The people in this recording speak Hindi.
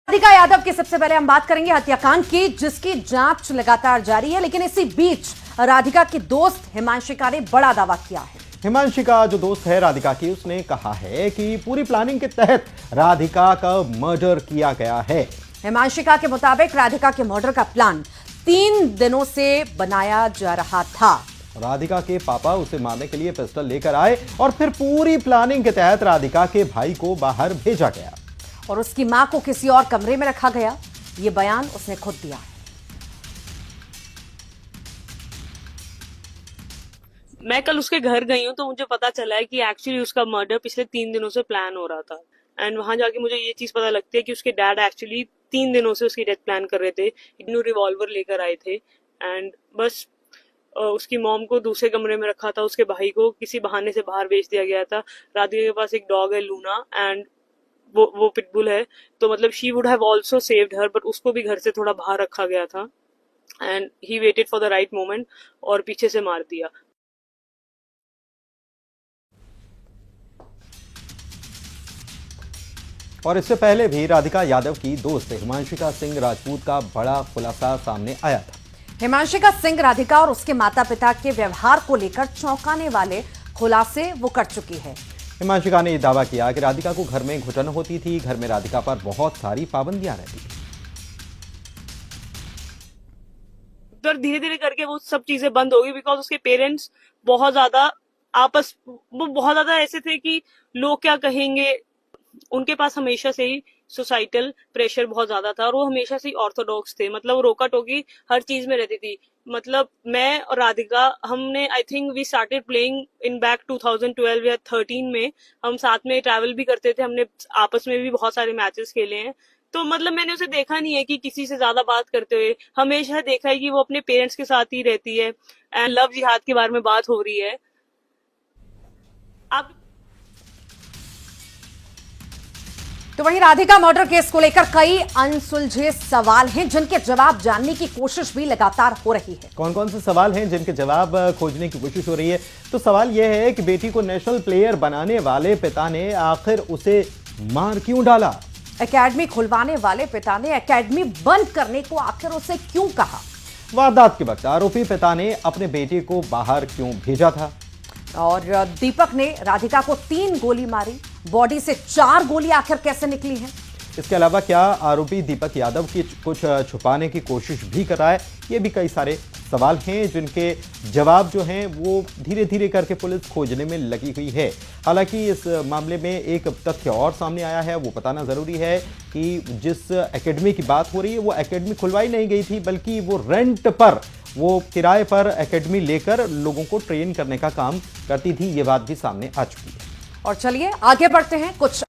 राधिका यादव की सबसे पहले हम बात करेंगे हत्याकांड की, जिसकी जांच लगातार जारी है। लेकिन इसी बीच राधिका की दोस्त हिमांशिका ने बड़ा दावा किया है। हिमांशिका जो दोस्त है राधिका की, उसने कहा है कि पूरी प्लानिंग के तहत राधिका का मर्डर किया गया है। हिमांशिका के मुताबिक राधिका के मर्डर का प्लान 3 दिनों से बनाया जा रहा था। राधिका के पापा उसे मारने के लिए पिस्टल लेकर आए और फिर पूरी प्लानिंग के तहत राधिका के भाई को बाहर भेजा गया और उसकी मां को किसी और कमरे में रखा गया। यह बयान उसने खुद दिया है। मैं कल उसके घर गई हूँ तो मुझे पता चला है कि एक्चुअली उसका मर्डर पिछले 3 दिनों से प्लान हो रहा था। एंड वहां जाके मुझे ये चीज पता लगती है कि उसके डैड एक्चुअली 3 दिनों से उसकी डेथ प्लान कर रहे थे। इन्हों रिवॉल्वर लेकर आए थे एंड बस उसकी मॉम को दूसरे कमरे में रखा था। उसके भाई को किसी बहाने से बाहर भेज दिया गया था। राधिका के पास एक डॉग है लूना एंड वो पिटबुल है, तो मतलब she would have also saved her, but उसको भी घर से थोड़ा बाहर रखा गया था and he waited for the right moment और पीछे से मार दिया। और इससे पहले भी राधिका यादव की दोस्त हिमांशिका सिंह राजपूत का बड़ा खुलासा सामने आया था। हिमांशिका सिंह राधिका और उसके माता पिता के व्यवहार को लेकर चौंकाने वाले खुलासे वो कर चुकी है। हिमांशिका ने यह दावा किया कि राधिका को घर में घुटन होती थी, घर में राधिका पर बहुत सारी पाबंदियां रहती थी। पर धीरे धीरे करके वो सब चीजें बंद हो गई बिकॉज उसके पेरेंट्स बहुत ज्यादा वो बहुत ज्यादा ऐसे थे कि लोग क्या कहेंगे। उनके पास हमेशा से ही सोसाइटल प्रेशर बहुत ज्यादा था और वो हमेशा से ही ऑर्थोडॉक्स थे। मतलब वो रोका टोकी हर चीज में रहती थी। मतलब मैं और राधिका हमने I think we started playing in back 2012 या 13 में। हम साथ में ट्रैवल भी करते थे, हमने आपस में भी बहुत सारे मैचेस खेले हैं। तो मतलब मैंने उसे देखा नहीं है कि किसी से ज्यादा बात करते हुए। हमेशा देखा है कि वो अपने पेरेंट्स के साथ ही रहती है एंड लव जिहाद के बारे में बात हो रही है। आप तो वहीं राधिका मर्डर केस को लेकर कई अनसुलझे सवाल हैं, जिनके जवाब जानने की कोशिश भी लगातार हो रही है। कौन कौन से सवाल हैं जिनके जवाब खोजने की कोशिश हो रही है? तो सवाल यह है कि बेटी को नेशनल प्लेयर बनाने वाले पिता ने आखिर उसे मार क्यों डाला? एकेडमी खुलवाने वाले पिता ने एकेडमी बंद करने को आखिर उसे क्यों कहा? वारदात के वक्त आरोपी पिता ने अपने बेटे को बाहर क्यों भेजा था? और दीपक ने राधिका को 3 गोली मारी, बॉडी से 4 गोली आखिर कैसे निकली हैं? इसके अलावा क्या आरोपी दीपक यादव की कुछ छुपाने की कोशिश भी कर रहा है? ये भी कई सारे सवाल हैं जिनके जवाब जो हैं वो धीरे धीरे करके पुलिस खोजने में लगी हुई है। हालांकि इस मामले में एक तथ्य और सामने आया है, वो बताना ज़रूरी है कि जिस एकेडमी की बात हो रही है वो एकेडमी खुलवाई नहीं गई थी, बल्कि वो रेंट पर, वो किराए पर एकेडमी लेकर लोगों को ट्रेन करने का काम करती थी। ये बात भी सामने आ चुकी है। और चलिए आगे बढ़ते हैं कुछ